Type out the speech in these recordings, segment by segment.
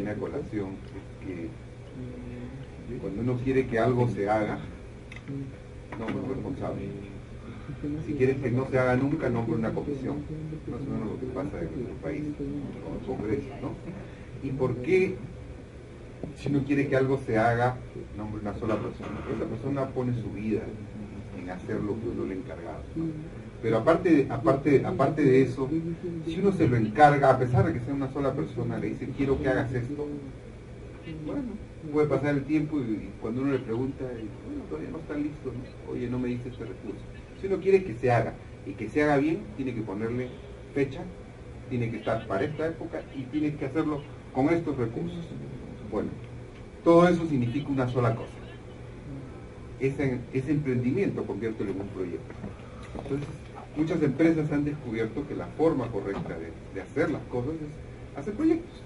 viene a colación es que cuando uno quiere que algo se haga, nombra un responsable. Si quieres que no se haga nunca, nombra una comisión. Más o menos lo que pasa en nuestro país, con el Congreso, ¿no? ¿Y por qué, si uno quiere que algo se haga, nombra una sola persona? Esa persona pone su vida en hacer lo que uno le ha encargado, ¿no? Pero aparte de eso, si uno se lo encarga, a pesar de que sea una sola persona, le dice, quiero que hagas esto, bueno, puede pasar el tiempo y cuando uno le pregunta, bueno, todavía no está listo, ¿no? Oye, no me dice este recurso. Si uno quiere que se haga y que se haga bien, tiene que ponerle fecha, tiene que estar para esta época y tiene que hacerlo con estos recursos. Bueno, todo eso significa una sola cosa. Ese emprendimiento conviértelo en un proyecto. Entonces, muchas empresas han descubierto que la forma correcta de hacer las cosas es hacer proyectos.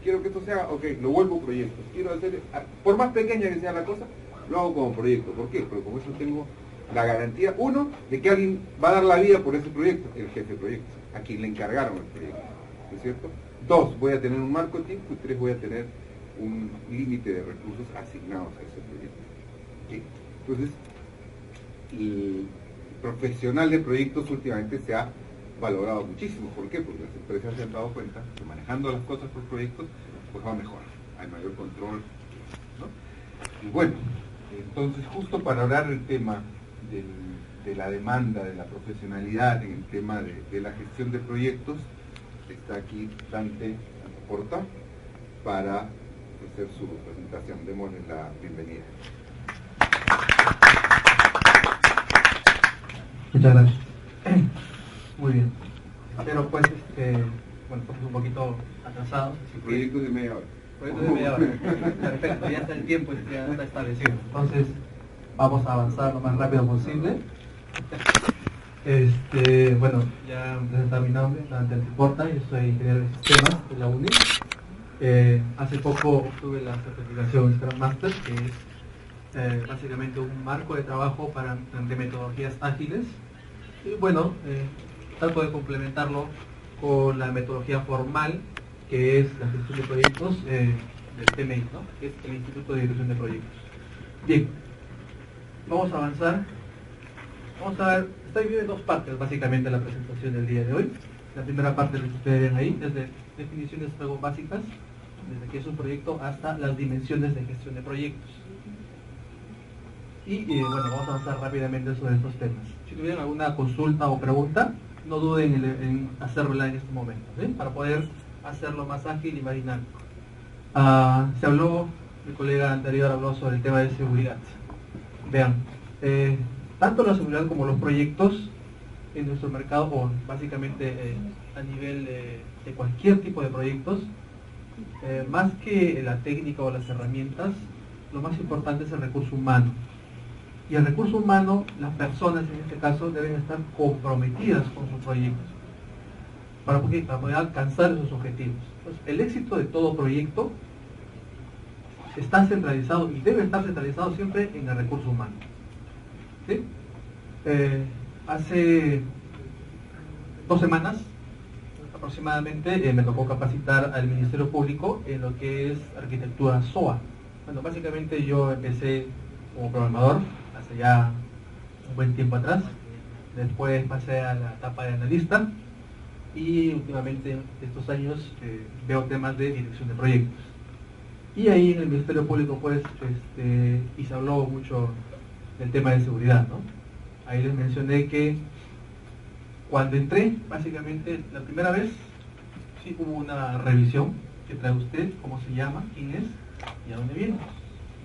Quiero que esto sea, ok, lo vuelvo proyecto. Quiero hacer, por más pequeña que sea la cosa, lo hago como proyecto. ¿Por qué? Porque con eso tengo la garantía, uno, de que alguien va a dar la vida por ese proyecto, el jefe de proyecto, a quien le encargaron el proyecto, ¿no es cierto? Dos, voy a tener un marco de tiempo, y tres, voy a tener un límite de recursos asignados a ese proyecto. ¿Sí? Entonces, el profesional de proyectos últimamente se ha valorado muchísimo. ¿Por qué? Porque las empresas se han dado cuenta que manejando las cosas por proyectos, pues va mejor, hay mayor control, ¿no? Y bueno, entonces justo para hablar del tema de la demanda, de la profesionalidad en el tema de la gestión de proyectos, está aquí Dante Porta para hacer su presentación. Démosle la bienvenida. Muchas gracias. Muy bien. Pero pues, bueno, estamos un poquito atrasados. Proyectos de media hora. Proyectos de media hora. Perfecto, ya está el tiempo ya está establecido. Entonces, vamos a avanzar lo más rápido posible. Bueno, ya presentar mi nombre, Dante Porta, yo soy ingeniero de sistemas de la UNI. Hace poco obtuve la certificación Scrum Master, que es básicamente un marco de trabajo de metodologías ágiles. Y bueno, trato de complementarlo con la metodología formal, que es la gestión de proyectos del TMI, ¿no? Que es el Instituto de Dirección de Proyectos. Bien, vamos a avanzar. Vamos a ver, está dividido en dos partes básicamente la presentación del día de hoy. La primera parte, lo que ustedes ven ahí, es de definiciones algo básicas, desde qué es un proyecto hasta las dimensiones de gestión de proyectos. Y bueno, vamos a avanzar rápidamente sobre estos temas. Si tuvieran alguna consulta o pregunta, no duden en hacerla en este momento, ¿sí? Para poder hacerlo más ágil y más dinámico. Se habló, mi colega anterior habló sobre el tema de seguridad. Vean, tanto la seguridad como los proyectos en nuestro mercado, o básicamente a nivel de cualquier tipo de proyectos, más que la técnica o las herramientas, lo más importante es el recurso humano. Y el recurso humano, las personas en este caso, deben estar comprometidas con sus proyectos para poder alcanzar esos objetivos. Entonces, el éxito de todo proyecto está centralizado y debe estar centralizado siempre en el recurso humano. ¿Sí? Hace 2 semanas aproximadamente me tocó capacitar al Ministerio Público en lo que es arquitectura SOA. Bueno, básicamente yo empecé como programador hace ya un buen tiempo atrás, después pasé a la etapa de analista y últimamente estos años veo temas de dirección de proyectos. Y ahí en el Ministerio Público pues y se habló mucho del tema de seguridad, ¿no? Ahí les mencioné que cuando entré, básicamente la primera vez sí hubo una revisión que trae usted, cómo se llama, quién es y a dónde viene.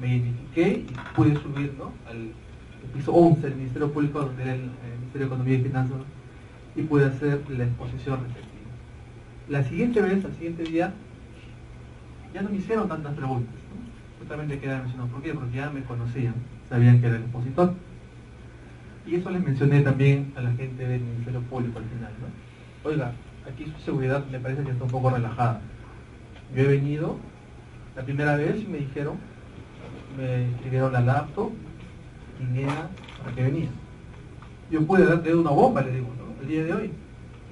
Me identifiqué y pude subir, ¿no?, al piso 11 del Ministerio Público, donde era el Ministerio de Economía y Finanzas, y pude hacer la exposición respectiva. La siguiente vez, al siguiente día, ya no me hicieron tantas preguntas, ¿no? Justamente quedé mencionado. ¿Por qué? Porque ya me conocían, sabían que era el expositor. Y eso les mencioné también a la gente del Ministerio Público al final, ¿no? Oiga, aquí su seguridad me parece que está un poco relajada. Yo he venido, la primera vez me dijeron, me escribieron la laptop, quién era, para qué venía. Yo pude darle una bomba, le digo, ¿no?, el día de hoy.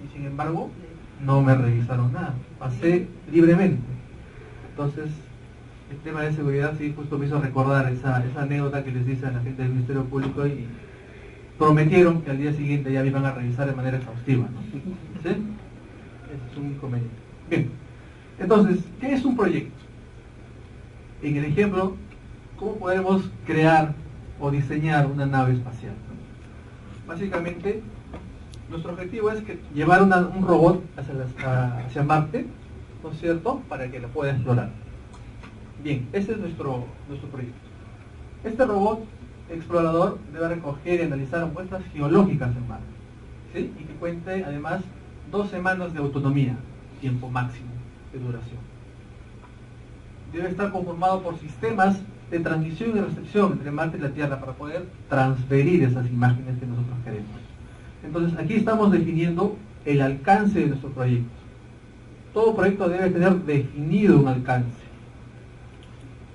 Y sin embargo, no me revisaron nada. Pasé libremente. Entonces, el tema de seguridad sí justo me hizo recordar esa anécdota que les dice a la gente del Ministerio Público y prometieron que al día siguiente ya me iban a revisar de manera exhaustiva, ¿no? ¿Sí? Ese es un inconveniente. Bien, entonces, ¿qué es un proyecto? En el ejemplo, ¿cómo podemos crear o diseñar una nave espacial? Básicamente, nuestro objetivo es llevar un robot hacia Marte, ¿no es cierto?, para que lo pueda explorar. Bien, ese es nuestro proyecto. Este robot explorador debe recoger y analizar muestras geológicas en Marte, ¿sí? Y que cuente además 2 semanas de autonomía, tiempo máximo de duración. Debe estar conformado por sistemas de transmisión y recepción entre Marte y la Tierra para poder transferir esas imágenes que nosotros queremos. Entonces aquí estamos definiendo el alcance de nuestro proyecto. Todo proyecto debe tener definido un alcance,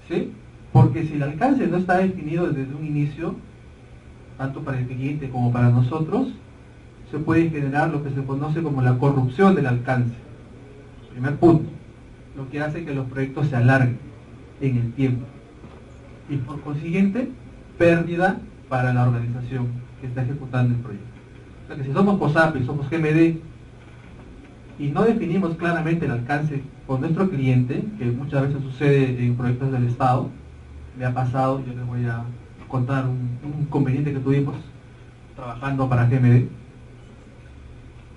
¿sí? Porque si el alcance no está definido desde un inicio, tanto para el cliente como para nosotros, se puede generar lo que se conoce como la corrupción del alcance. Primer punto, lo que hace que los proyectos se alarguen en el tiempo. Y por consiguiente, pérdida para la organización que está ejecutando el proyecto. O sea que si somos COSAPI, somos GMD, y no definimos claramente el alcance con nuestro cliente, que muchas veces sucede en proyectos del Estado, me ha pasado, yo les voy a contar un inconveniente que tuvimos trabajando para GMD.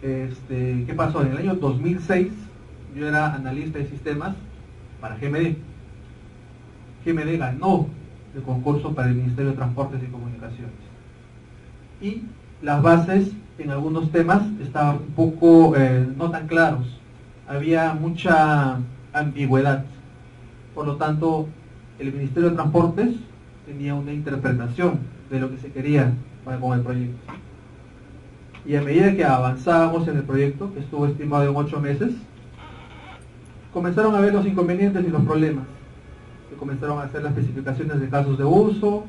¿Qué pasó? En el año 2006 yo era analista de sistemas para GMD. GMD ganó el concurso para el Ministerio de Transportes y Comunicaciones. Y las bases en algunos temas estaban un poco no tan claros. Había mucha ambigüedad. Por lo tanto, el Ministerio de Transportes tenía una interpretación de lo que se quería con el proyecto. Y a medida que avanzábamos en el proyecto, que estuvo estimado en 8 meses, comenzaron a ver los inconvenientes y los problemas. Se comenzaron a hacer las especificaciones de casos de uso,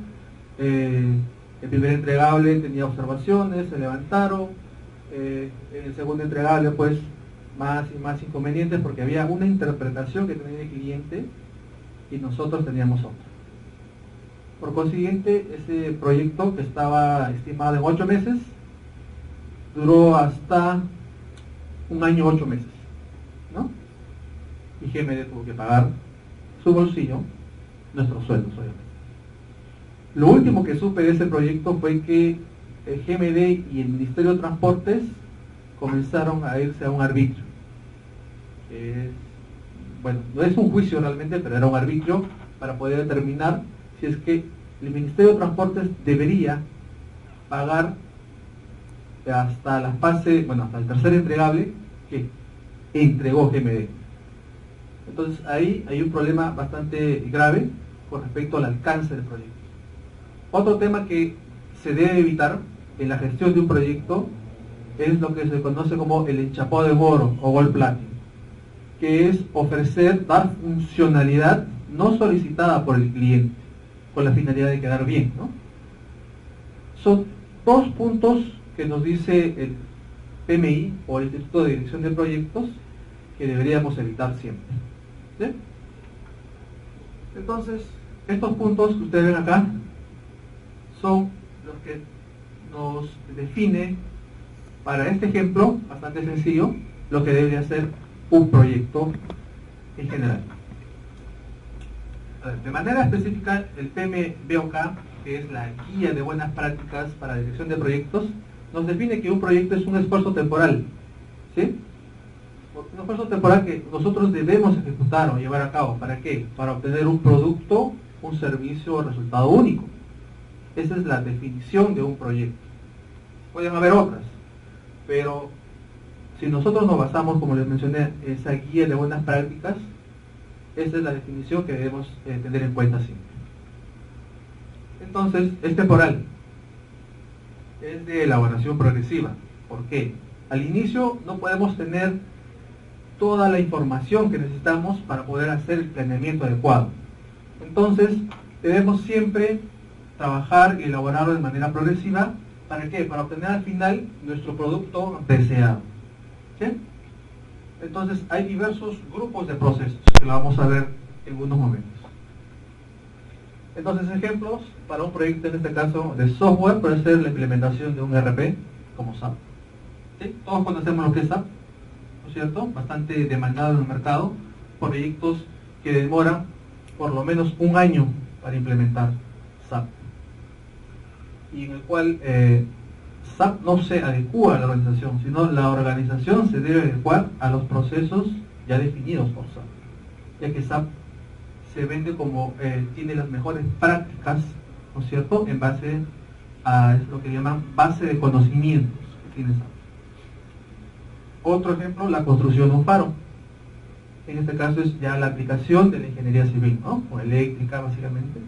el primer entregable tenía observaciones, se levantaron, en el segundo entregable pues más y más inconvenientes porque había una interpretación que tenía el cliente y nosotros teníamos otra. Por consiguiente, ese proyecto que estaba estimado en 8 meses, duró hasta 1 año 8 meses, ¿no? Y GMD tuvo que pagar su bolsillo, nuestros sueldos, obviamente. Lo último que supe de ese proyecto fue que el GMD y el Ministerio de Transportes comenzaron a irse a un arbitrio. Bueno, no es un juicio realmente, pero era un arbitrio para poder determinar si es que el Ministerio de Transportes debería pagar hasta la fase, bueno, hasta el tercer entregable que entregó GMD. Entonces ahí hay un problema bastante grave con respecto al alcance del proyecto. Otro tema que se debe evitar en la gestión de un proyecto es lo que se conoce como el enchapado de oro o gold plating, que es dar funcionalidad no solicitada por el cliente, con la finalidad de quedar bien, ¿no? Son 2 puntos que nos dice el PMI o el Instituto de Dirección de Proyectos que deberíamos evitar siempre, ¿sí? Entonces, estos puntos que ustedes ven acá son los que nos define, para este ejemplo bastante sencillo, lo que debería ser un proyecto en general. De manera específica, el PMBOK, que es la guía de buenas prácticas para la dirección de proyectos, nos define que un proyecto es un esfuerzo temporal, ¿sí? Un esfuerzo temporal que nosotros debemos ejecutar o llevar a cabo. ¿Para qué? Para obtener un producto, un servicio o resultado único. Esa es la definición de un proyecto. Pueden haber otras, pero si nosotros nos basamos, como les mencioné, en esa guía de buenas prácticas, esa es la definición que debemos tener en cuenta siempre. Entonces, es temporal. Es de elaboración progresiva. ¿Por qué? Al inicio no podemos tener toda la información que necesitamos para poder hacer el planeamiento adecuado. Entonces, debemos siempre trabajar y elaborarlo de manera progresiva. ¿Para qué? Para obtener al final nuestro producto deseado, ¿sí? Entonces, hay diversos grupos de procesos que lo vamos a ver en unos momentos. Entonces, ejemplos para un proyecto, en este caso de software, puede ser la implementación de un ERP como SAP. ¿Sí? Todos conocemos lo que es SAP, ¿no es cierto? Bastante demandado en el mercado, proyectos que demoran por lo menos un año para implementar SAP, y en el cual SAP no se adecua a la organización, sino la organización se debe adecuar a los procesos ya definidos por SAP, ya que SAP se vende como tiene las mejores prácticas, ¿no es cierto?, en base a lo que llaman base de conocimientos que tiene SAP. Otro ejemplo, la construcción de un faro. En este caso es ya la aplicación de la ingeniería civil, ¿no?, o eléctrica básicamente,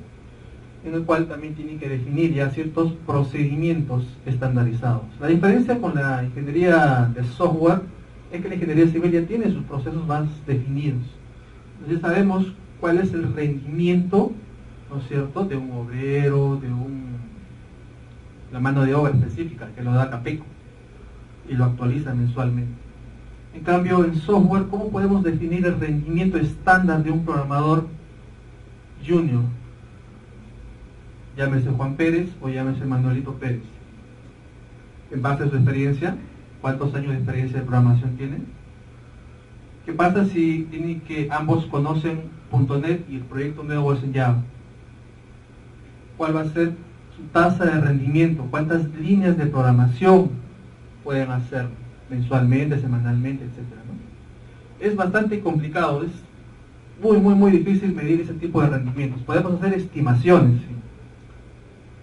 en el cual también tienen que definir ya ciertos procedimientos estandarizados. La diferencia con la ingeniería de software es que la ingeniería civil ya tiene sus procesos más definidos. Entonces sabemos cuál es el rendimiento, ¿no es cierto?, de un obrero, de la mano de obra específica que lo da Capeco y lo actualiza mensualmente. En cambio, en software, ¿cómo podemos definir el rendimiento estándar de un programador junior? Llámese Juan Pérez o llámese Manuelito Pérez. En base a su experiencia, ¿cuántos años de experiencia de programación tienen? ¿Qué pasa si tienen que ambos conocen .NET y el proyecto nuevo es en Java? ¿Cuál va a ser su tasa de rendimiento? ¿Cuántas líneas de programación pueden hacer mensualmente, semanalmente, etcétera, ¿no? Es bastante complicado, es muy difícil medir ese tipo de rendimientos. Podemos hacer estimaciones, ¿sí?,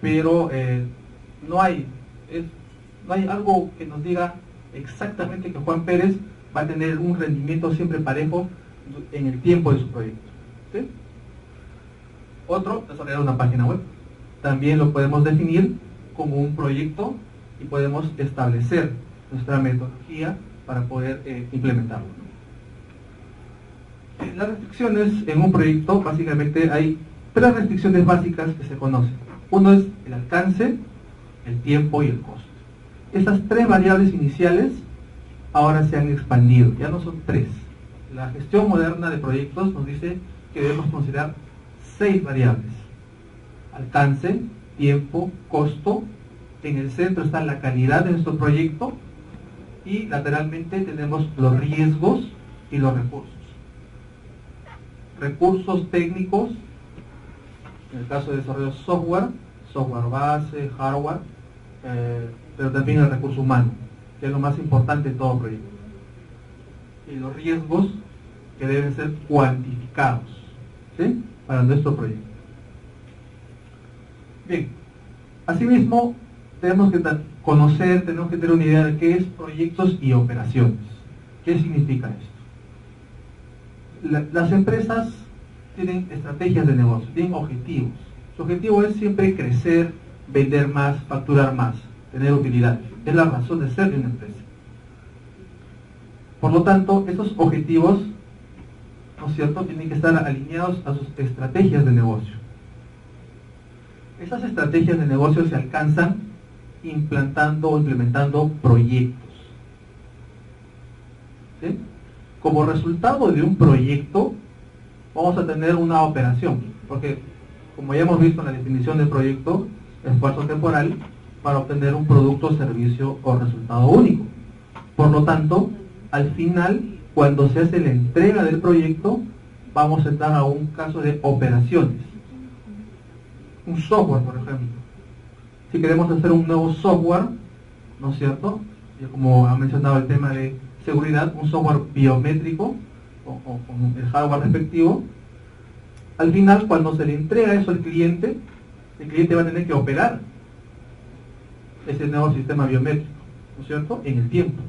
pero no hay algo que nos diga exactamente que Juan Pérez va a tener un rendimiento siempre parejo en el tiempo de su proyecto, ¿sí? Otro, desarrollar una página web. También lo podemos definir como un proyecto y podemos establecer nuestra metodología para poder implementarlo. Las restricciones en un proyecto, básicamente hay 3 restricciones básicas que se conocen. Uno es el alcance, el tiempo y el costo. Estas 3 variables iniciales ahora se han expandido, ya no son 3. La gestión moderna de proyectos nos dice que debemos considerar 6 variables: alcance, tiempo, costo. En el centro está la calidad de nuestro proyecto y lateralmente tenemos los riesgos y los recursos. Recursos técnicos, en el caso de desarrollo software base, hardware, pero también el recurso humano, que es lo más importante en todo proyecto. Y los riesgos que deben ser cuantificados, ¿sí?, para nuestro proyecto. Bien, asimismo tenemos que conocer, tenemos que tener una idea de qué es proyectos y operaciones. ¿Qué significa esto? Las empresas tienen estrategias de negocio, tienen objetivos. Su objetivo es siempre crecer, vender más, facturar más, tener utilidad. Es la razón de ser de una empresa. Por lo tanto, esos objetivos, ¿no es cierto?, tienen que estar alineados a sus estrategias de negocio. Esas estrategias de negocio se alcanzan implantando o implementando proyectos, ¿sí? Como resultado de un proyecto vamos a tener una operación, porque como ya hemos visto en la definición del proyecto, esfuerzo temporal para obtener un producto, servicio o resultado único. Por lo tanto, al final, cuando se hace la entrega del proyecto, vamos a entrar a un caso de operaciones. Un software, por ejemplo. Si queremos hacer un nuevo software, ¿no es cierto?, ya como ha mencionado el tema de seguridad, un software biométrico o con el hardware respectivo, al final, cuando se le entrega eso al cliente, el cliente va a tener que operar ese nuevo sistema biométrico, ¿no es cierto?, en el tiempo.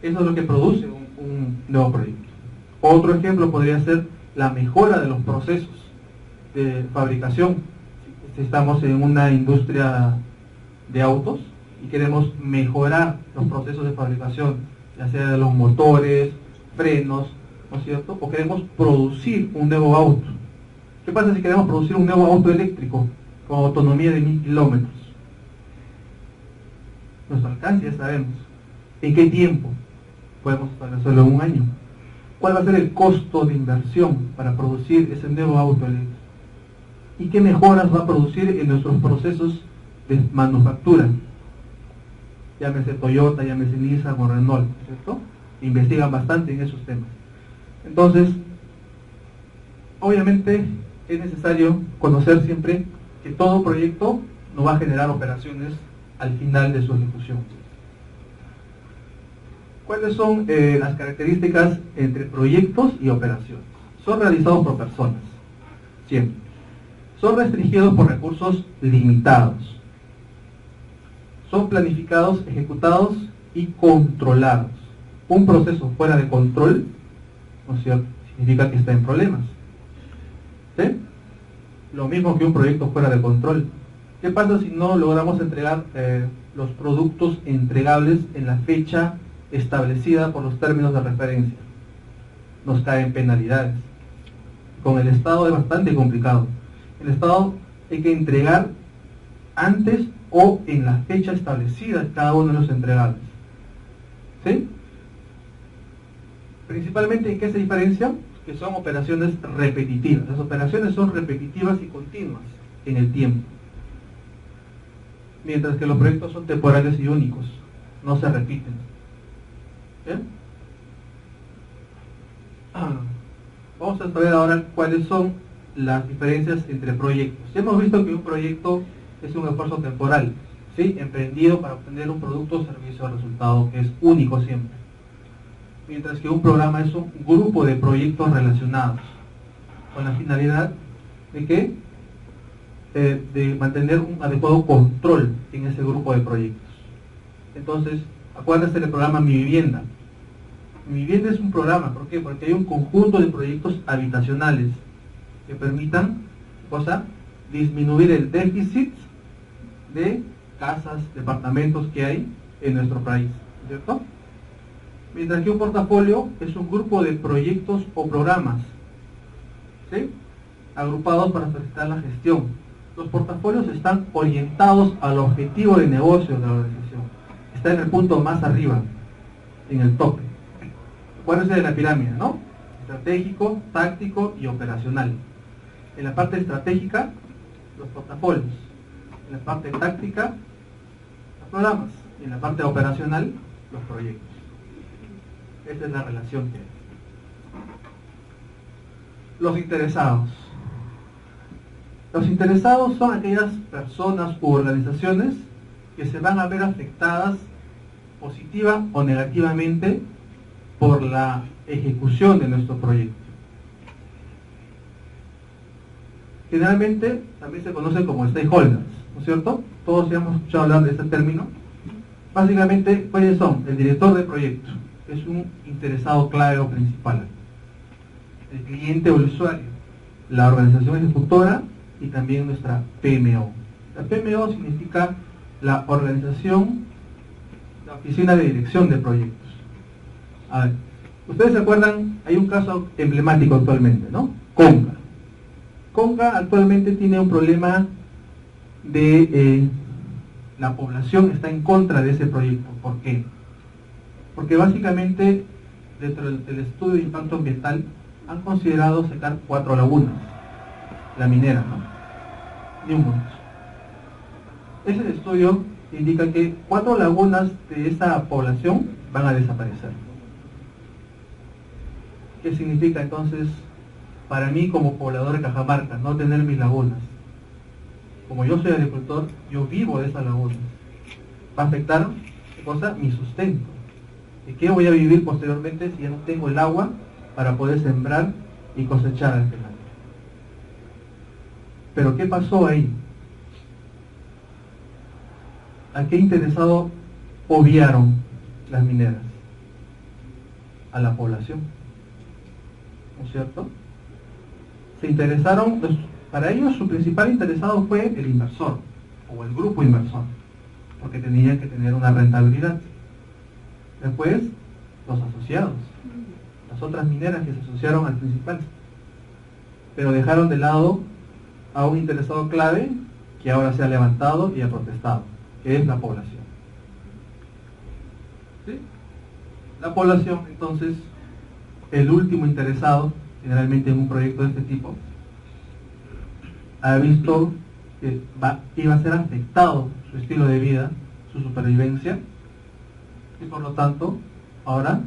Eso es lo que produce un nuevo proyecto. Otro ejemplo podría ser la mejora de los procesos de fabricación. Si estamos en una industria de autos y queremos mejorar los procesos de fabricación, ya sea de los motores, frenos, ¿no es cierto?, o queremos producir un nuevo auto. ¿Qué pasa si queremos producir un nuevo auto eléctrico con autonomía de 1000 kilómetros? Nuestro alcance ya sabemos. ¿En qué tiempo? Podemos hacerlo en un año. cuál va a ser el costo de inversión para producir ese nuevo auto eléctrico y qué mejoras va a producir en nuestros procesos de manufactura, llámese Toyota, llámese Nissan o Renault, ¿cierto? Investigan bastante en esos temas. Entonces, obviamente es necesario conocer siempre que todo proyecto no va a generar operaciones al final de su ejecución. ¿Cuáles son las características entre proyectos y operaciones? Son realizados por personas, siempre. Son restringidos por recursos limitados. Son planificados, ejecutados y controlados. Un proceso fuera de control, ¿no es cierto?, significa que está en problemas. ¿Sí? Lo mismo que un proyecto fuera de control. ¿Qué pasa si no logramos entregar los productos entregables en la fecha establecida por los términos de referencia? Nos caen penalidades. Con el Estado es bastante complicado. El Estado hay que entregar antes o en la fecha establecida cada uno de los entregables. ¿Sí? Principalmente, ¿en qué se diferencia? Que son operaciones repetitivas. Las operaciones son repetitivas y continuas en el tiempo, mientras que los proyectos son temporales y únicos, no se repiten. ¿Bien? Vamos a saber ahora cuáles son las diferencias entre proyectos. Ya hemos visto que un proyecto es un esfuerzo temporal, ¿sí?, emprendido para obtener un producto, servicio o resultado que es único siempre. Mientras que un programa es un grupo de proyectos relacionados, con la finalidad de que de mantener un adecuado control en ese grupo de proyectos. Entonces, acuérdense del programa Mi Vivienda. Mi Vivienda es un programa, ¿por qué? Porque hay un conjunto de proyectos habitacionales que permitan, disminuir el déficit de casas, departamentos que hay en nuestro país, ¿cierto? Mientras que un portafolio es un grupo de proyectos o programas, ¿sí?, agrupados para facilitar la gestión. Los portafolios están orientados al objetivo de negocio de la organización. Está en el punto más arriba, en el tope. Acuérdense de la pirámide, ¿no? Estratégico, táctico y operacional. En la parte estratégica, los portafolios. En la parte táctica, los programas. Y en la parte operacional, los proyectos. Esta es la relación que hay. Los interesados. Los interesados son aquellas personas u organizaciones que se van a ver afectadas positiva o negativamente por la ejecución de nuestro proyecto. Generalmente también se conoce como stakeholders, ¿no es cierto? Todos ya hemos escuchado hablar de este término. Básicamente, ¿cuáles son? El director de proyecto es un interesado clave o principal. El cliente o el usuario, la organización ejecutora y también nuestra PMO. La PMO significa la organización, la oficina de dirección de proyectos. A ver, ustedes se acuerdan, hay un caso emblemático actualmente, ¿no? Conca. Conca actualmente tiene un problema de la población está en contra de ese proyecto. ¿Por qué? Porque básicamente dentro del estudio de impacto ambiental han considerado secar 4 lagunas, la minera, ¿no? Ni un punto. Ese estudio indica que 4 lagunas de esa población van a desaparecer. ¿Qué significa entonces para mí como poblador de Cajamarca no tener mis lagunas? Como yo soy agricultor, yo vivo de esas lagunas. Va a afectar, ¿qué cosa? Mi sustento. ¿De qué voy a vivir posteriormente si ya no tengo el agua para poder sembrar y cosechar al final? Pero ¿qué pasó ahí? ¿A qué interesado obviaron las mineras? A la población, ¿no es cierto? Se interesaron, para ellos su principal interesado fue el inversor o el grupo inversor, porque tenían que tener una rentabilidad. Después, los asociados, las otras mineras que se asociaron al principal, pero dejaron de lado a un interesado clave que ahora se ha levantado y ha protestado, que es la población. ¿Sí? La población, entonces, el último interesado, generalmente en un proyecto de este tipo, ha visto que iba a ser afectado su estilo de vida, su supervivencia, y por lo tanto, ahora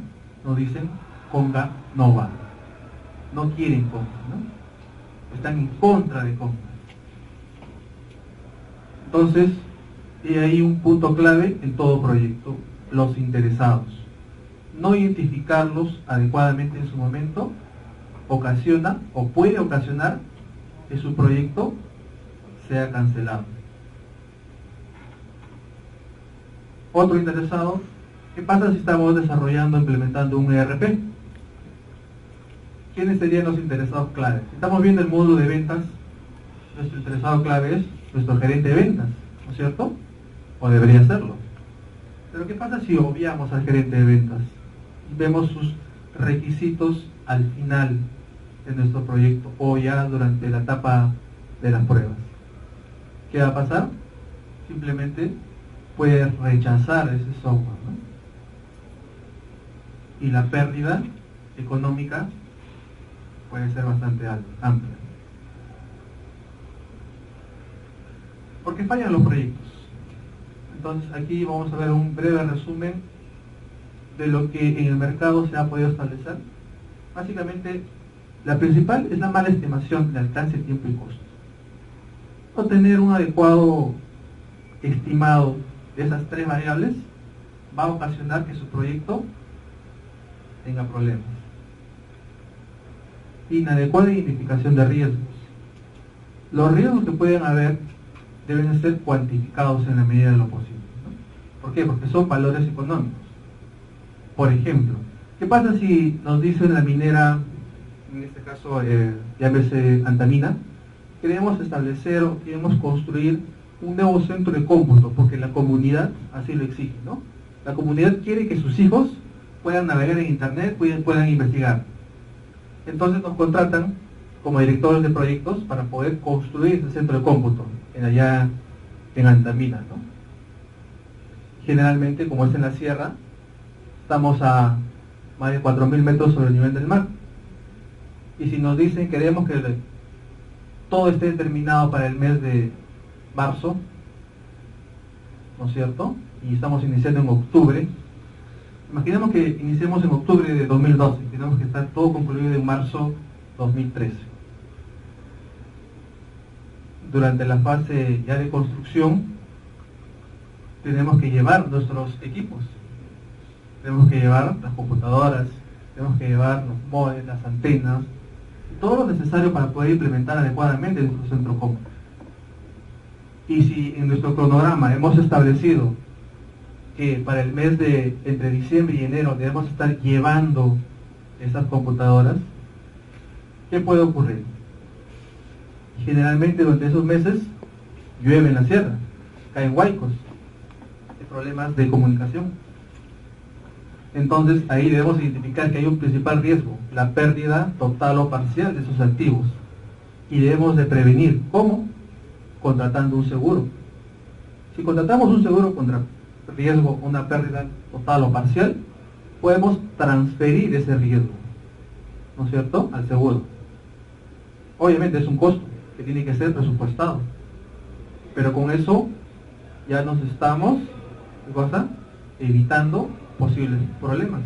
nos dicen, Conga no va. No quieren Conga, ¿no? Están en contra de Conga. Entonces, y hay un punto clave en todo proyecto, los interesados. No identificarlos adecuadamente en su momento ocasiona o puede ocasionar que su proyecto sea cancelado. Otro interesado, ¿qué pasa si estamos desarrollando, implementando un ERP? ¿Quiénes serían los interesados claves? Si estamos viendo el módulo de ventas, nuestro interesado clave es nuestro gerente de ventas, ¿no es cierto? O debería serlo. Pero ¿qué pasa si obviamos al gerente de ventas y vemos sus requisitos al final de nuestro proyecto o ya durante la etapa de las pruebas? ¿Qué va a pasar? Simplemente puede rechazar ese software, ¿no? Y la pérdida económica puede ser bastante amplia. ¿Por qué fallan los proyectos? Entonces aquí vamos a ver un breve resumen de lo que en el mercado se ha podido establecer. Básicamente, la principal es la mala estimación de alcance, tiempo y costo. No tener un adecuado estimado de esas tres variables va a ocasionar que su proyecto tenga problemas. Inadecuada identificación de riesgos. Los riesgos que pueden haber deben ser cuantificados en la medida de lo posible, ¿no? ¿Por qué? Porque son valores económicos. Por ejemplo, ¿qué pasa si nos dice la minera, en este caso llámese Antamina, queremos establecer o queremos construir un nuevo centro de cómputo, porque la comunidad así lo exige, ¿no? La comunidad quiere que sus hijos puedan navegar en internet, puedan investigar. Entonces nos contratan como directores de proyectos para poder construir ese centro de cómputo allá en Antamina, ¿no? Generalmente, como es en la sierra, estamos a más de 4.000 metros sobre el nivel del mar. Y si nos dicen queremos que todo esté terminado para el mes de marzo, ¿no es cierto? Y estamos iniciando en octubre. Imaginemos que iniciemos en octubre de 2012, tenemos que estar todo concluido en marzo 2013. Durante la fase ya de construcción, tenemos que llevar nuestros equipos. Tenemos que llevar las computadoras, tenemos que llevar los modems, las antenas, todo lo necesario para poder implementar adecuadamente nuestro centro cómputo. Y si en nuestro cronograma hemos establecido que para el mes de entre diciembre y enero debemos estar llevando estas computadoras, ¿qué puede ocurrir? Generalmente durante esos meses llueve en la sierra, caen huaicos, hay problemas de comunicación. Entonces ahí debemos identificar que hay un principal riesgo, la pérdida total o parcial de sus activos. Y debemos de prevenir. ¿Cómo? Contratando un seguro. Si contratamos un seguro contra riesgo, una pérdida total o parcial, podemos transferir ese riesgo, ¿no es cierto?, al seguro. Obviamente es un costo que tiene que ser presupuestado, pero con eso ya nos estamos, ¿qué cosa?, evitando posibles problemas.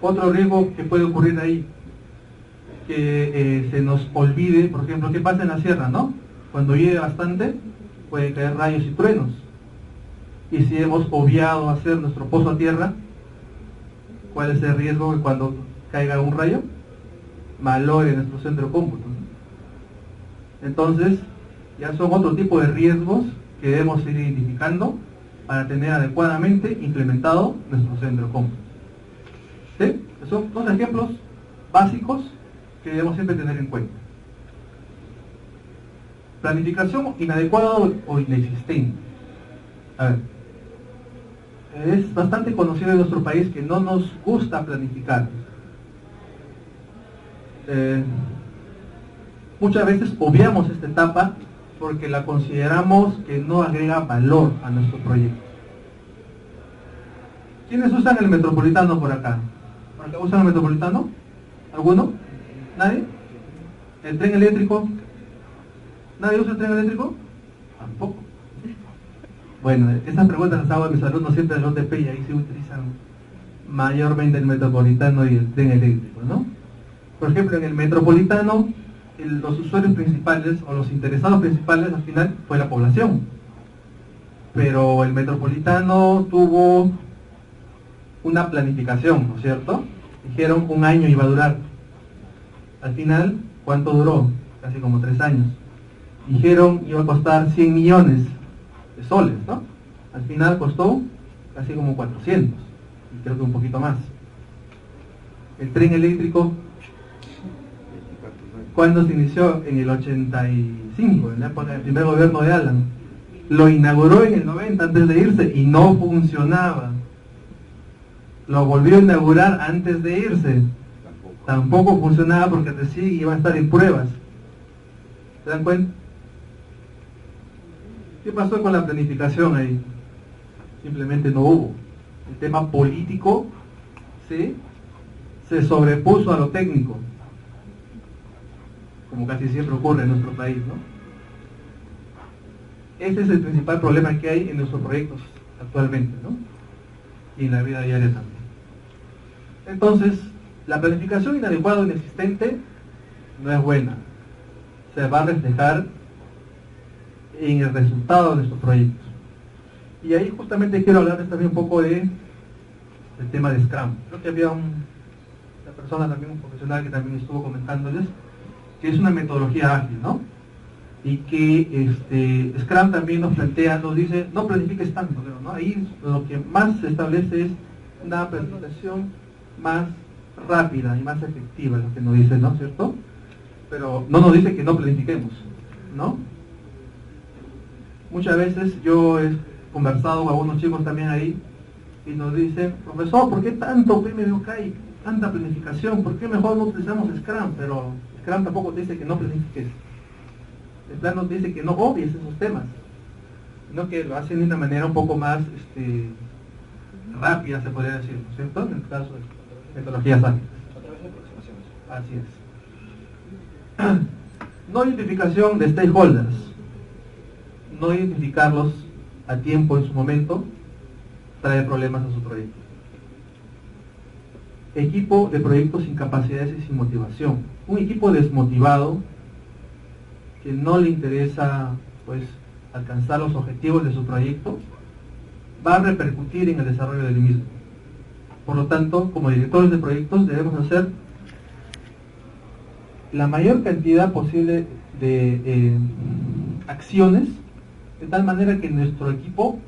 Otro riesgo que puede ocurrir ahí, que se nos olvide, por ejemplo, ¿qué pasa en la sierra, no? Cuando llueve bastante, puede caer rayos y truenos. Y si hemos obviado hacer nuestro pozo a tierra, ¿cuál es el riesgo que cuando caiga un rayo malogre nuestro centro de cómputo, ¿no? Entonces, ya son otro tipo de riesgos que debemos ir identificando para tener adecuadamente implementado nuestro centro de cómputo. ¿Sí? Son dos ejemplos básicos que debemos siempre tener en cuenta. Planificación inadecuada o inexistente. A ver, es bastante conocido en nuestro país que no nos gusta planificar. Muchas veces obviamos esta etapa porque la consideramos que no agrega valor a nuestro proyecto. ¿Quiénes usan el metropolitano por acá? ¿Por qué usan el metropolitano? ¿Alguno? ¿Nadie? ¿El tren eléctrico? ¿Nadie usa el tren eléctrico? Tampoco. Bueno, esas preguntas las hago a mis alumnos siempre en el OTP y ahí se utilizan mayormente el metropolitano y el tren eléctrico, ¿no? Por ejemplo, en el metropolitano, los usuarios principales o los interesados principales al final fue la población. Pero el metropolitano tuvo una planificación, ¿no es cierto? Dijeron 1 año iba a durar. Al final, ¿cuánto duró? Casi como 3 años. Dijeron iba a costar 100 millones de soles, ¿no? Al final costó casi como 400, y creo que un poquito más. El tren eléctrico, ¿cuándo se inició? En el 85, en la época del primer gobierno de Alan. Lo inauguró en el 90 antes de irse y no funcionaba. Lo volvió a inaugurar antes de irse. Tampoco funcionaba porque recién iba a estar en pruebas. ¿Se dan cuenta? ¿Qué pasó con la planificación ahí? Simplemente no hubo. El tema político, ¿sí?, se sobrepuso a lo técnico, como casi siempre ocurre en nuestro país, ¿no? Ese es el principal problema que hay en nuestros proyectos actualmente, ¿no? Y en la vida diaria también. Entonces, la planificación inadecuada o inexistente no es buena. Se va a reflejar en el resultado de nuestros proyectos. Y ahí justamente quiero hablarles también un poco del tema de Scrum. Creo que había una persona también, un profesional que también estuvo comentándoles que es una metodología ágil, ¿no? Y que Scrum también nos plantea, nos dice, no planifiques tanto, ¿no? Ahí lo que más se establece es una planificación más rápida y más efectiva, lo que nos dice, ¿no? ¿Cierto? Pero no nos dice que no planifiquemos, ¿no? Muchas veces yo he conversado con algunos chicos también ahí y nos dicen, profesor, ¿por qué tanto PMBOK y tanta planificación? ¿Por qué mejor no utilizamos Scrum? Pero Scrum tampoco te dice que no planifiques. El plan nos dice que no obvies esos temas, sino que lo hacen de una manera un poco más rápida, se podría decir, ¿no es cierto? En el caso de metodologías ágiles. Así es. No identificación de stakeholders. No identificarlos a tiempo en su momento trae problemas a su proyecto. Equipo de proyectos sin capacidades y sin motivación. Un equipo desmotivado que no le interesa pues alcanzar los objetivos de su proyecto va a repercutir en el desarrollo del mismo. Por lo tanto, como directores de proyectos debemos hacer la mayor cantidad posible de acciones de tal manera que nuestro equipo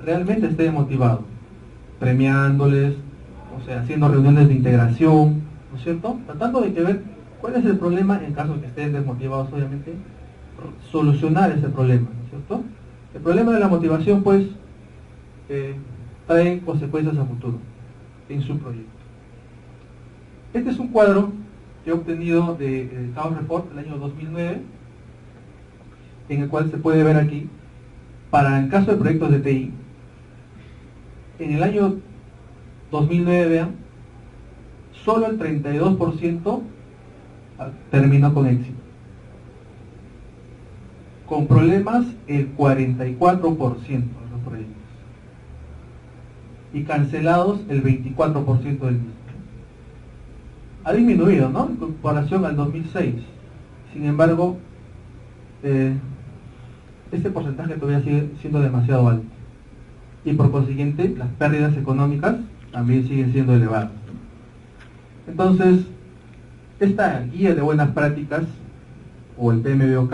realmente esté motivado, premiándoles, o sea, haciendo reuniones de integración, ¿no es cierto? Tratando de ver cuál es el problema en caso de que estén desmotivados, obviamente, solucionar ese problema, ¿no es cierto? El problema de la motivación, pues, trae consecuencias a futuro en su proyecto. Este es un cuadro que he obtenido de Chaos Report del año 2009, en el cual se puede ver aquí, para el caso de proyectos de TI, en el año 2009, vean, solo el 32% terminó con éxito. Con problemas, el 44% de los proyectos. Y cancelados, el 24% del mismo. Ha disminuido, ¿no?, en comparación al 2006. Sin embargo, este porcentaje todavía sigue siendo demasiado alto. Y por consiguiente, las pérdidas económicas también siguen siendo elevadas. Entonces, esta guía de buenas prácticas, o el PMBOK,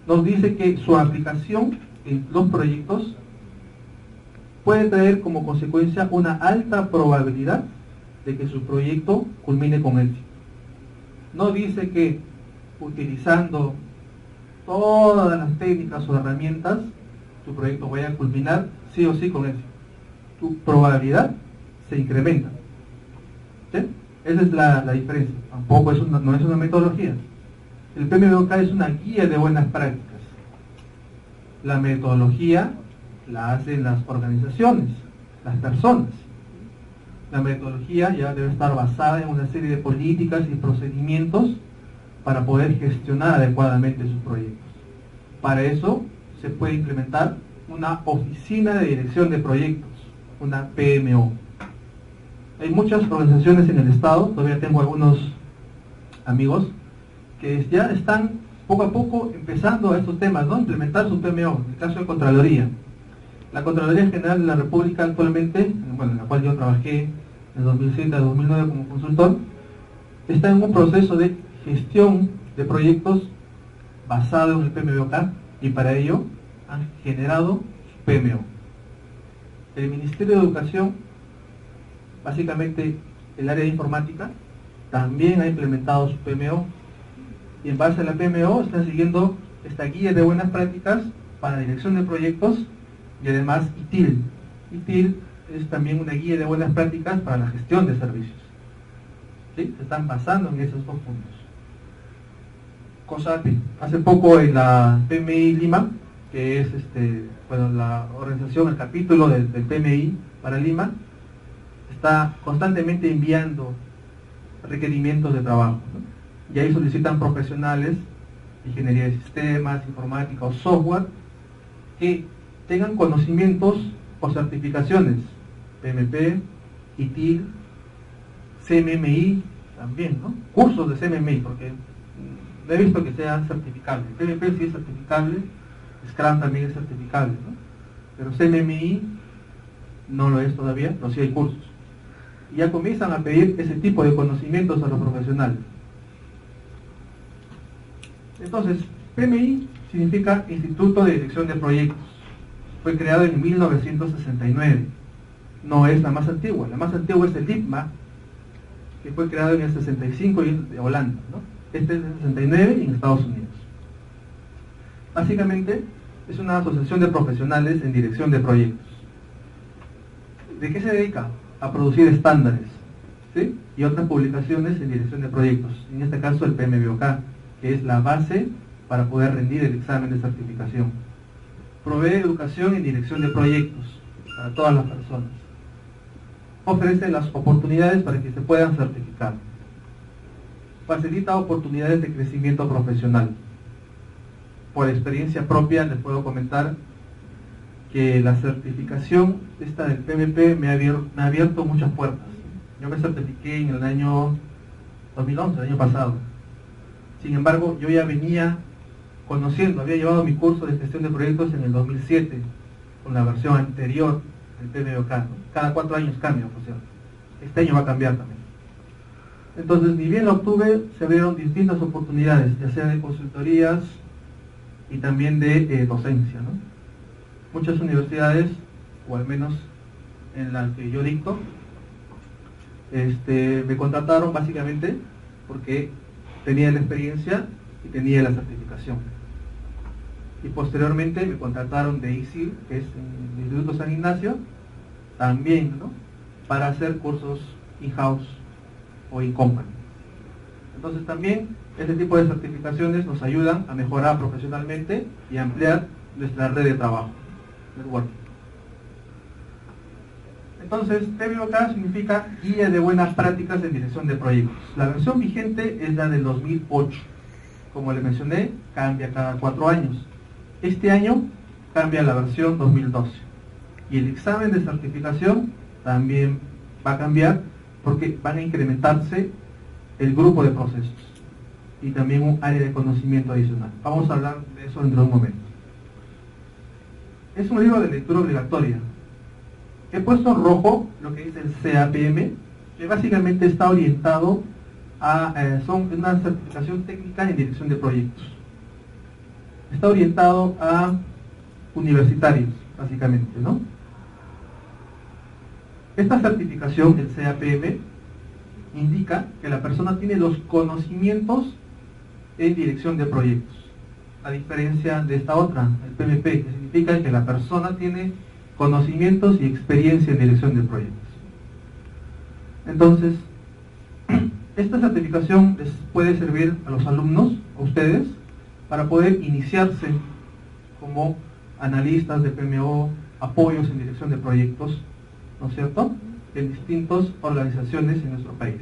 nos dice que su aplicación en los proyectos puede traer como consecuencia una alta probabilidad de que su proyecto culmine con éxito. No dice que utilizando todas las técnicas o herramientas tu proyecto vaya a culminar sí o sí con éxito. Tu probabilidad se incrementa. ¿Sí? Esa es la diferencia. Tampoco no es una metodología. El PMBOK es una guía de buenas prácticas. La metodología la hacen las organizaciones, las personas. La metodología ya debe estar basada en una serie de políticas y procedimientos para poder gestionar adecuadamente sus proyectos. Para eso se puede implementar una oficina de dirección de proyectos, una PMO. Hay muchas organizaciones en el Estado, todavía tengo algunos amigos que ya están poco a poco empezando a estos temas, ¿no? Implementar su PMO, en el caso de Contraloría. La Contraloría General de la República actualmente, bueno, en la cual yo trabajé en 2007 a 2009 como consultor, está en un proceso de gestión de proyectos basado en el PMBOK y para ello han generado su PMO. El Ministerio de Educación, básicamente el área de informática, también ha implementado su PMO y en base a la PMO están siguiendo esta guía de buenas prácticas para dirección de proyectos y además ITIL. ITIL es también una guía de buenas prácticas para la gestión de servicios. ¿Sí? Se están basando en esos dos puntos. COSAPI, hace poco en la PMI Lima, que es la organización, el capítulo del PMI para Lima, está constantemente enviando requerimientos de trabajo, ¿no? Y ahí solicitan profesionales, ingeniería de sistemas, informática o software, que tengan conocimientos o certificaciones, PMP, ITIL, CMMI también, ¿no? Cursos de CMMI, porque no he visto que sean certificables. PMP sí es certificable, Scrum también es certificable, ¿no? Pero CMMI no lo es todavía, pero sí hay cursos. Y ya comienzan a pedir ese tipo de conocimientos a los profesionales. Entonces, PMI significa Instituto de Dirección de Proyectos. Fue creado en 1969. No es la más antigua. La más antigua es el IPMA, que fue creado en el 65 y es de Holanda, ¿no? Este es del 69 y en Estados Unidos. Básicamente, es una asociación de profesionales en dirección de proyectos. ¿De qué se dedica? A producir estándares, ¿sí? Y otras publicaciones en dirección de proyectos. En este caso, el PMBOK, que es la base para poder rendir el examen de certificación. Provee educación en dirección de proyectos para todas las personas. Ofrece las oportunidades para que se puedan certificar. Facilita oportunidades de crecimiento profesional. Por experiencia propia les puedo comentar que la certificación esta del PMP me ha abierto muchas puertas. Yo me certifiqué en el año 2011, el año pasado. Sin embargo, yo ya venía conociendo, había llevado mi curso de gestión de proyectos en el 2007, con la versión anterior del PMBOK, ¿no? Cada 4 años cambia, por cierto. Este año va a cambiar también. Entonces, ni bien lo obtuve, se abrieron distintas oportunidades, ya sea de consultorías y también de docencia, ¿no? Muchas universidades, o al menos en las que yo dicto, me contrataron básicamente porque tenía la experiencia y tenía la certificación. Y posteriormente me contrataron de ISIL, que es el Instituto San Ignacio, también, ¿no? Para hacer cursos in-house o in-company. Entonces también este tipo de certificaciones nos ayudan a mejorar profesionalmente y a ampliar nuestra red de trabajo, networking. Entonces, PMBOK significa Guía de Buenas Prácticas en Dirección de Proyectos. La versión vigente es la del 2008. Como le mencioné, cambia cada 4 años. Este año cambia la versión 2012. Y el examen de certificación también va a cambiar porque van a incrementarse el grupo de procesos y también un área de conocimiento adicional. Vamos a hablar de eso dentro de un momento. Es un libro de lectura obligatoria. He puesto en rojo lo que dice el CAPM, que básicamente está orientado a son una certificación técnica en dirección de proyectos. Está orientado a universitarios, básicamente, ¿no? Esta certificación, el CAPM, indica que la persona tiene los conocimientos en dirección de proyectos, a diferencia de esta otra, el PMP, que significa que la persona tiene conocimientos y experiencia en dirección de proyectos. Entonces, esta certificación les puede servir a los alumnos, a ustedes, para poder iniciarse como analistas de PMO, apoyos en dirección de proyectos, ¿no es cierto? en distintas organizaciones en nuestro país.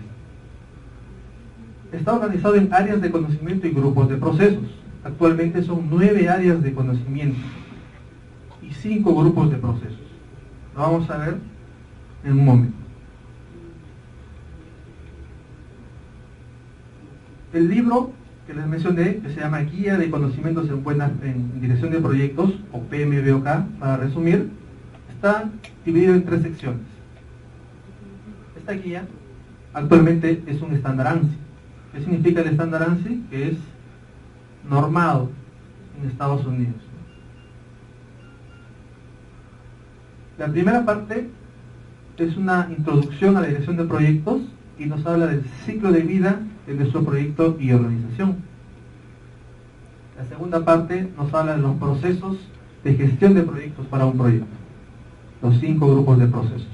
Está organizado en áreas de conocimiento y grupos de procesos. Actualmente son 9 áreas de conocimiento y 5 grupos de procesos. Lo vamos a ver en un momento. El libro que les mencioné, que se llama Guía de Conocimientos en Dirección de Proyectos, o PMBOK, para resumir, está dividido en 3 secciones. Esta guía actualmente es un estándar ANSI. ¿Qué significa el estándar ANSI? Que es normado en Estados Unidos. La primera parte es una introducción a la dirección de proyectos y nos habla del ciclo de vida de nuestro proyecto y organización. La segunda parte nos habla de los procesos de gestión de proyectos para un proyecto. Los 5 grupos de procesos: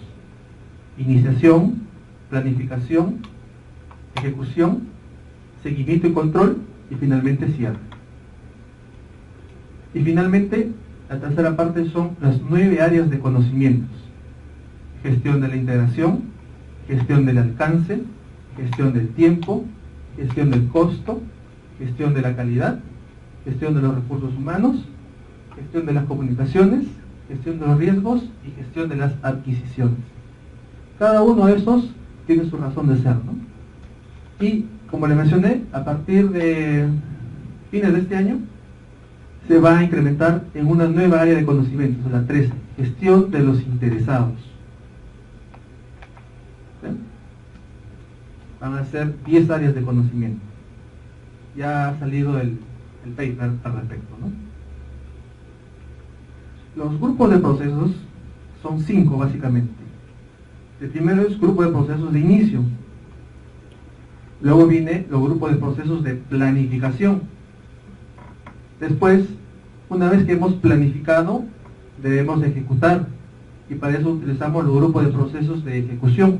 iniciación, planificación, ejecución, seguimiento y control, y finalmente cierre. Y finalmente, la tercera parte son las 9 áreas de conocimientos: gestión de la integración, gestión del alcance, gestión del tiempo, gestión del costo, gestión de la calidad, gestión de los recursos humanos, gestión de las comunicaciones, gestión de los riesgos y gestión de las adquisiciones. Cada uno de esos tiene su razón de ser, ¿no? Y, como le mencioné, a partir de fines de este año se va a incrementar en una nueva área de conocimientos, la 13, gestión de los interesados. ¿Sí? Van a ser 10 áreas de conocimiento. Ya ha salido el paper al respecto, ¿no? Los grupos de procesos son 5 básicamente. El primero es grupo de procesos de inicio. Luego viene los grupos de procesos de planificación. Después, una vez que hemos planificado, debemos ejecutar. Y para eso utilizamos los grupos de procesos de ejecución.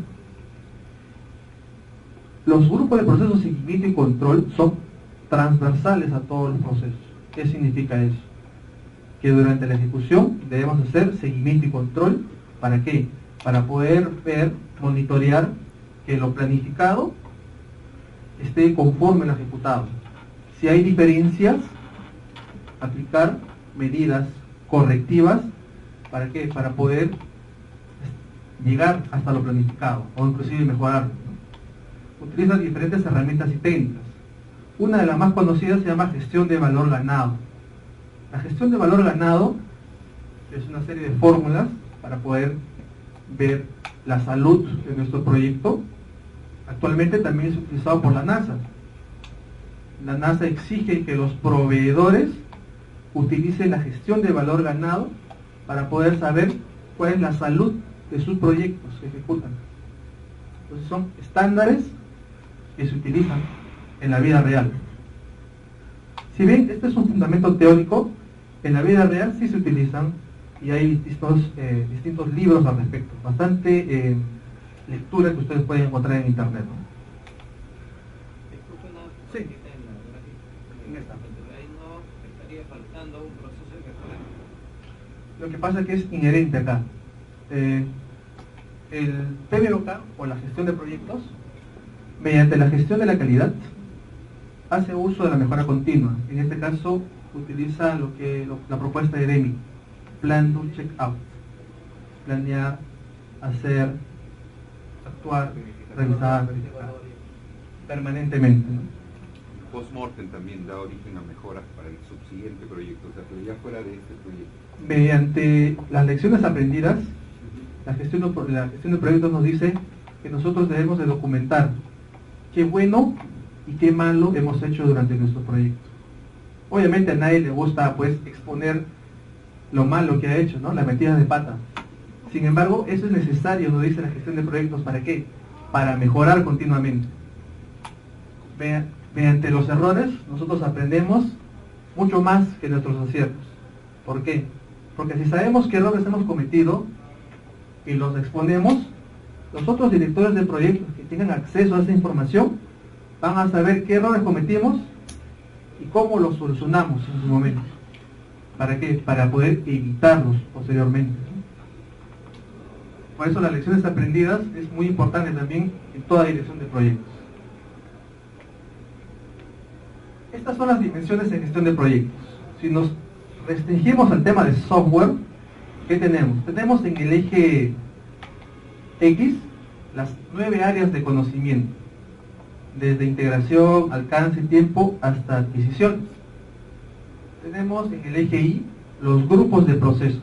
Los grupos de procesos de seguimiento y control son transversales a todos los procesos. ¿Qué significa eso? Que durante la ejecución debemos hacer seguimiento y control. ¿Para qué? Para poder ver, monitorear que lo planificado esté conforme a lo ejecutado. Si hay diferencias, aplicar medidas correctivas. ¿Para qué? Para poder llegar hasta lo planificado o inclusive mejorarlo, ¿no? Utilizan diferentes herramientas y técnicas. Una de las más conocidas se llama gestión de valor ganado. La gestión de valor ganado es una serie de fórmulas para poder ver la salud de nuestro proyecto. Actualmente también es utilizado por la NASA. La NASA exige que los proveedores utilicen la gestión de valor ganado para poder saber cuál es la salud de sus proyectos que ejecutan. Entonces son estándares que se utilizan en la vida real. Si bien este es un fundamento teórico, en la vida real sí se utilizan y hay distintos libros al respecto. Bastante lectura que ustedes pueden encontrar en internet, ¿no? Sí. En esta. Ahí no estaría faltando un proceso de mejora. Lo que pasa es que es inherente acá. El PMBOK, o la gestión de proyectos, mediante la gestión de la calidad, hace uso de la mejora continua. En este caso, utiliza la propuesta de DEMI: Plan, Do, Check, Out. Planear, hacer, actuar, revisar, verificar permanentemente, ¿no? Post-mortem también da origen a mejoras para el subsiguiente proyecto, o sea, pero ya fuera de este proyecto. Mediante las lecciones aprendidas, la gestión de proyectos nos dice que nosotros debemos de documentar qué bueno y qué malo hemos hecho durante nuestro proyecto. Obviamente a nadie le gusta pues exponer lo malo que ha hecho, ¿no? La metida de pata. Sin embargo, eso es necesario, nos dice la gestión de proyectos. ¿Para qué? Para mejorar continuamente. Mediante los errores nosotros aprendemos mucho más que nuestros aciertos. ¿Por qué? Porque si sabemos qué errores hemos cometido y los exponemos, los otros directores de proyectos que tengan acceso a esa información van a saber qué errores cometimos y cómo los solucionamos en su momento. ¿Para qué? Para poder evitarlos posteriormente. Por eso las lecciones aprendidas es muy importante también en toda dirección de proyectos. Estas son las dimensiones en gestión de proyectos. Si nos restringimos al tema de software, ¿qué tenemos? Tenemos en el eje X las 9 áreas de conocimiento, desde integración, alcance, tiempo, hasta adquisiciones. Tenemos en el eje Y los grupos de procesos: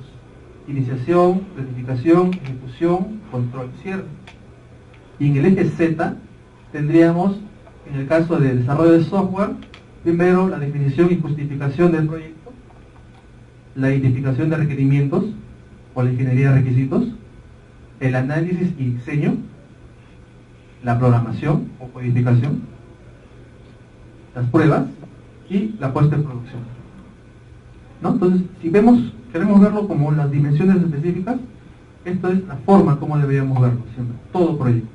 iniciación, planificación, ejecución, control, cierre. Y en el eje Z tendríamos, en el caso de desarrollo de software, primero la definición y justificación del proyecto, la identificación de requerimientos o la ingeniería de requisitos, el análisis y diseño, la programación o codificación, las pruebas y la puesta en producción, ¿no? Entonces, si queremos verlo como las dimensiones específicas, esto es la forma como deberíamos verlo siempre, todo proyecto.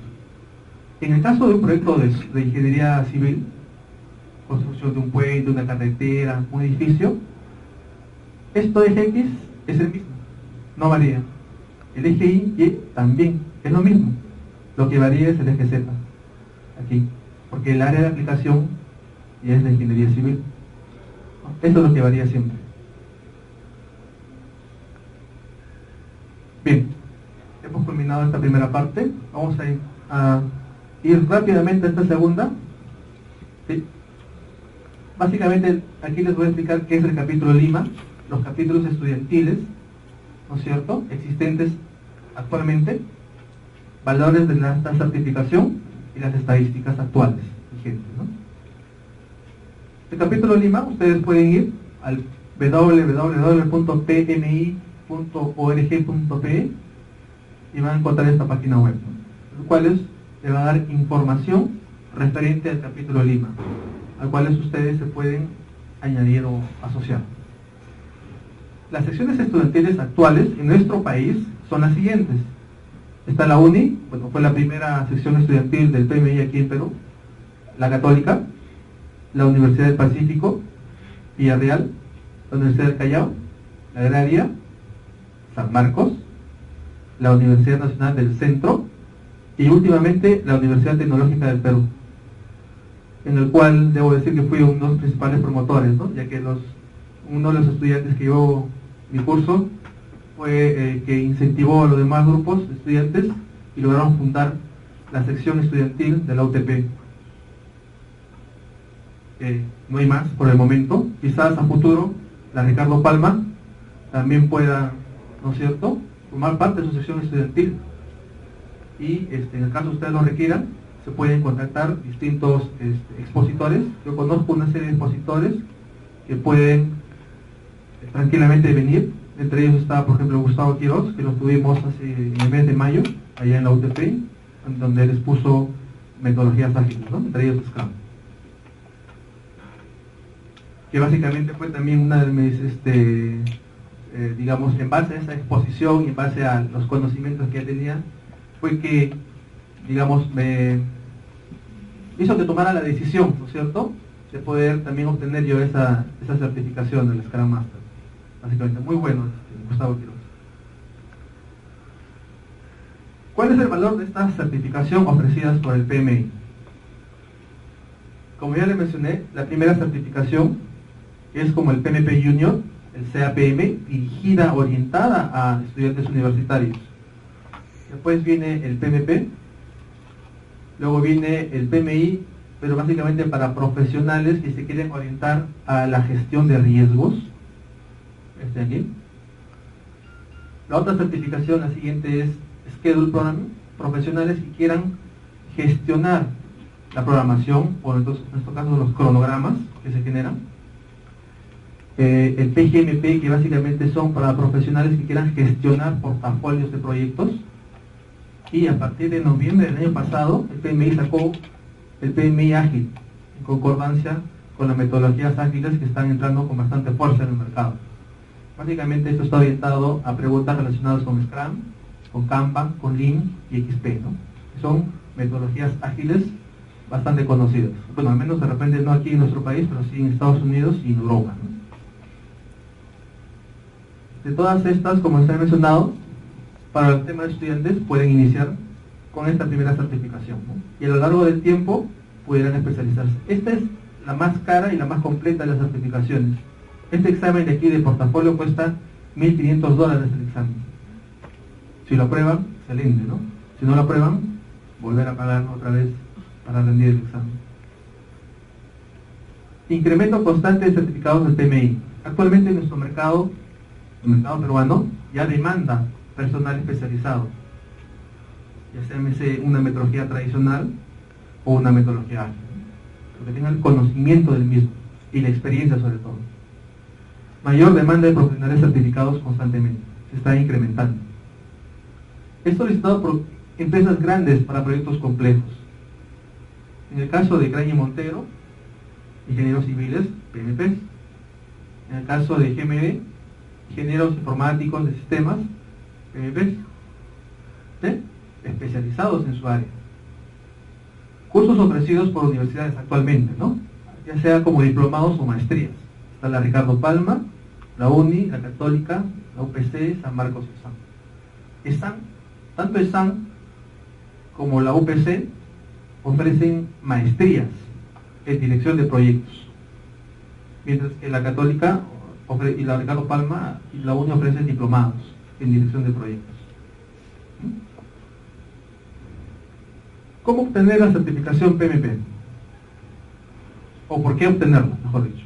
En el caso de un proyecto de ingeniería civil, construcción de un puente, una carretera, un edificio, esto eje X es el mismo, no varía. El eje Y también es lo mismo. Lo que varía es el eje Z, aquí, porque el área de aplicación ya es de ingeniería civil. Esto es lo que varía siempre. Bien, hemos culminado esta primera parte. Vamos a ir rápidamente a esta segunda. ¿Sí? Básicamente aquí les voy a explicar qué es el capítulo Lima, los capítulos estudiantiles, ¿no es cierto?, existentes actualmente, valores de la certificación y las estadísticas actuales vigentes, ¿no? El capítulo Lima, ustedes pueden ir al www.pmi.org.pe y van a encontrar esta página web, ¿no?, los cuales le va a dar información referente al capítulo Lima, al cual ustedes se pueden añadir o asociar. Las secciones estudiantiles actuales en nuestro país son las siguientes. Está la UNI, bueno, fue la primera sección estudiantil del PMI aquí en Perú, la Católica, la Universidad del Pacífico, Villarreal, la Universidad del Callao, la Agraria, San Marcos, la Universidad Nacional del Centro y últimamente la Universidad Tecnológica del Perú, en el cual debo decir que fui uno de los principales promotores, ¿no?, ya que uno de los estudiantes que llevó mi curso fue que incentivó a los demás grupos de estudiantes y lograron fundar la sección estudiantil de la UTP. No hay más por el momento. Quizás a futuro la Ricardo Palma también pueda, ¿no es cierto?, formar parte de su sección estudiantil. Y en el caso ustedes lo requieran, se pueden contactar distintos expositores. Yo conozco una serie de expositores que pueden tranquilamente venir. Entre ellos está, por ejemplo, Gustavo Quiroz, que lo tuvimos en el mes de mayo, allá en la UTP, donde él expuso metodologías ágiles, ¿no?, entre ellos Scrum, que básicamente fue también una de mis, digamos, en base a esa exposición y en base a los conocimientos que él tenía, fue que, digamos, me hizo que tomara la decisión, ¿no es cierto?, de poder también obtener yo esa certificación del Scrum Master. Básicamente, muy bueno, Gustavo Quiroz. ¿Cuál es el valor de esta certificación ofrecidas por el PMI? Como ya le mencioné, la primera certificación es como el PMP Junior, el CAPM, dirigida, orientada a estudiantes universitarios. Después viene el PMP, luego viene el PMI, pero básicamente para profesionales que se quieren orientar a la gestión de riesgos. Aquí. La otra certificación, la siguiente, es Schedule Programming, profesionales que quieran gestionar la programación, o en este caso los cronogramas que se generan. El PGMP, que básicamente son para profesionales que quieran gestionar portafolios de proyectos. Y a partir de noviembre del año pasado, el PMI sacó el PMI Ágil, en concordancia con las metodologías ágiles que están entrando con bastante fuerza en el mercado. Básicamente esto está orientado a preguntas relacionadas con Scrum, con Kanban, con Lean y XP, ¿no? Son metodologías ágiles bastante conocidas. Bueno, al menos de repente no aquí en nuestro país, pero sí en Estados Unidos y en Europa, ¿no? De todas estas, como se ha mencionado, para el tema de estudiantes pueden iniciar con esta primera certificación, ¿no? Y a lo largo del tiempo pudieran especializarse. Esta es la más cara y la más completa de las certificaciones. Este examen de aquí de portafolio cuesta $1.500 el examen. Si lo aprueban, excelente, ¿no? Si no lo aprueban, volver a pagar otra vez para rendir el examen. Incremento constante de certificados del PMI. Actualmente nuestro mercado, el mercado peruano, ya demanda personal especializado, ya sea una metodología tradicional o una metodología ágil, que tengan el conocimiento del mismo y la experiencia sobre todo. Mayor demanda de profesionales certificados constantemente, se está incrementando. Es solicitado por empresas grandes para proyectos complejos. En el caso de Crañi Montero, ingenieros civiles, PMPs. En el caso de GMD, ingenieros informáticos de sistemas, PMPs. ¿Sí? Especializados en su área. Cursos ofrecidos por universidades actualmente, ¿no? Ya sea como diplomados o maestrías. Está la Ricardo Palma, la UNI, la Católica, la UPC, San Marcos y ESAN. Tanto ESAN como la UPC ofrecen maestrías en dirección de proyectos, mientras que la Católica y la Ricardo Palma y la UNI ofrecen diplomados en dirección de proyectos. ¿Cómo obtener la certificación PMP? ¿O por qué obtenerla, mejor dicho?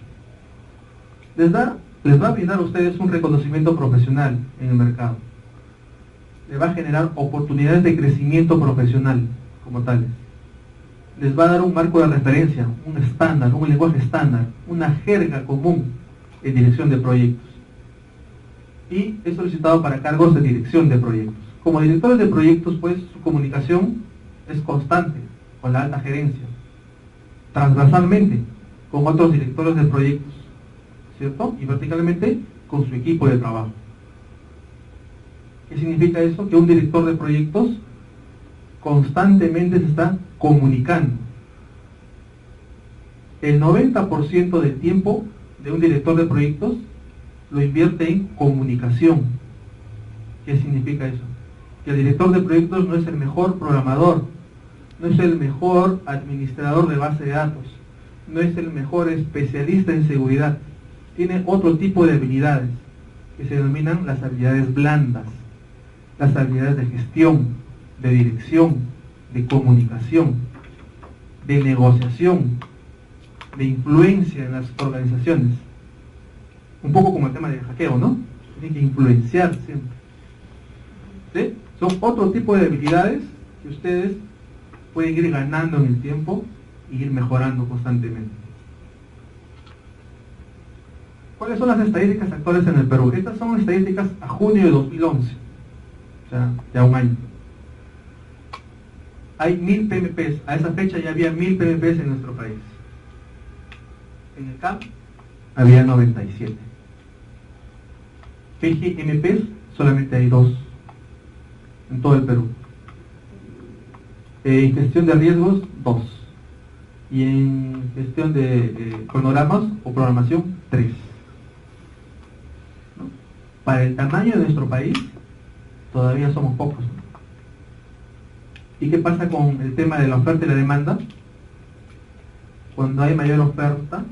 Les va a brindar a ustedes un reconocimiento profesional en el mercado. Les va a generar oportunidades de crecimiento profesional como tales. Les va a dar un marco de referencia, un estándar, un lenguaje estándar, una jerga común en dirección de proyectos. Y es solicitado para cargos de dirección de proyectos. Como directores de proyectos, pues, su comunicación es constante con la alta gerencia, transversalmente con otros directores de proyectos, ¿cierto? Y verticalmente con su equipo de trabajo. ¿Qué significa eso? Que un director de proyectos constantemente se está comunicando. El 90% del tiempo de un director de proyectos lo invierte en comunicación. ¿Qué significa eso? Que el director de proyectos no es el mejor programador, no es el mejor administrador de base de datos, no es el mejor especialista en seguridad. Tiene otro tipo de habilidades que se denominan las habilidades blandas, las habilidades de gestión, de dirección, de comunicación, de negociación, de influencia en las organizaciones. Un poco como el tema del hackeo, ¿no? Tienen que influenciar siempre. ¿Sí? Son otro tipo de habilidades que ustedes pueden ir ganando en el tiempo y ir mejorando constantemente. ¿Cuáles son las estadísticas actuales en el Perú? Estas son estadísticas a junio de 2011, o sea, ya un año. Hay 1000 PMPs, a esa fecha ya había 1000 PMPs en nuestro país. En el CAP había 97. PGMPs solamente hay 2 en todo el Perú. En gestión de riesgos, 2. Y en gestión de cronogramas o programación, 3. ¿No? Para el tamaño de nuestro país, todavía somos pocos. ¿Y qué pasa con el tema de la oferta y la demanda? Cuando hay mayor oferta,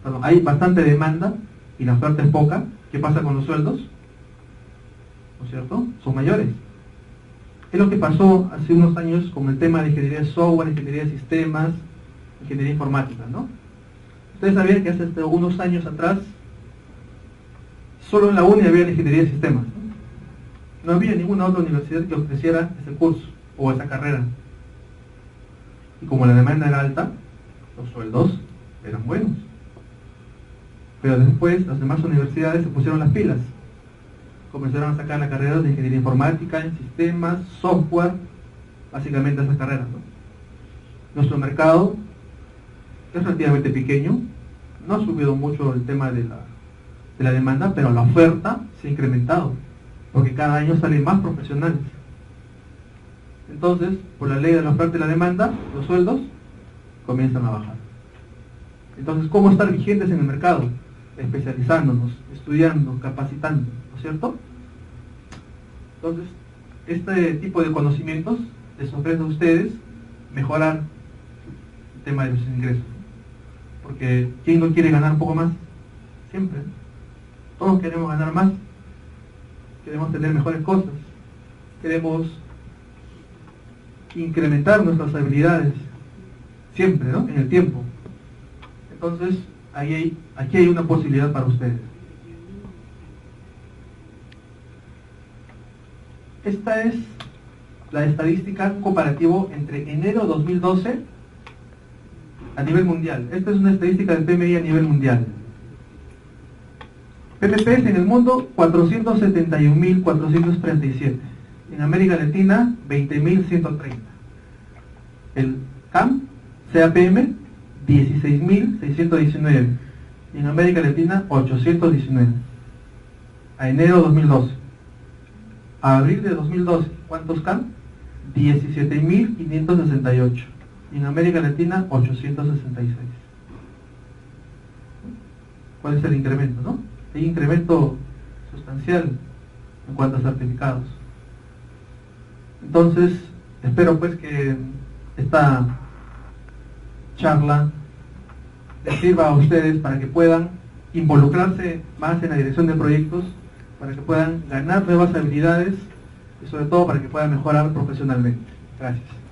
perdón, hay bastante demanda y la oferta es poca, ¿qué pasa con los sueldos? ¿No es cierto? Son mayores. Es lo que pasó hace unos años con el tema de ingeniería de software, ingeniería de sistemas, ingeniería informática, ¿no? Ustedes sabían que hace unos años atrás solo en la UNI había la ingeniería de sistemas, ¿no? No había ninguna otra universidad que ofreciera ese curso o esa carrera. Y como la demanda era alta, los sueldos eran buenos. Pero después las demás universidades se pusieron las pilas. Comenzaron a sacar las carreras de ingeniería informática, en sistemas, software, básicamente esas carreras, ¿no? Nuestro mercado es relativamente pequeño, no ha subido mucho el tema de la demanda, pero la oferta se ha incrementado, porque cada año salen más profesionales. Entonces, por la ley de la oferta y la demanda, los sueldos comienzan a bajar. Entonces, ¿cómo estar vigentes en el mercado? Especializándonos, estudiando, capacitando, ¿no es cierto? Entonces, este tipo de conocimientos les ofrece a ustedes mejorar el tema de los ingresos. Porque ¿quién no quiere ganar un poco más? Siempre. Todos queremos ganar más. Queremos tener mejores cosas. Queremos incrementar nuestras habilidades. Siempre, ¿no? En el tiempo. Entonces, aquí hay una posibilidad para ustedes. Esta es la estadística comparativo entre enero 2012 a nivel mundial. Esta es una estadística del PMI a nivel mundial. PPPs en el mundo, 471.437. En América Latina, 20.130. El CAM, CAPM, 16.619. Y en América Latina, 819. A enero 2012. A abril de 2012, ¿cuántos CAM? 17.568. Y en América Latina, 866. ¿Cuál es el incremento, no? Hay incremento sustancial en cuanto a certificados. Entonces, espero pues que esta charla les sirva a ustedes para que puedan involucrarse más en la dirección de proyectos, para que puedan ganar nuevas habilidades y sobre todo para que puedan mejorar profesionalmente. Gracias.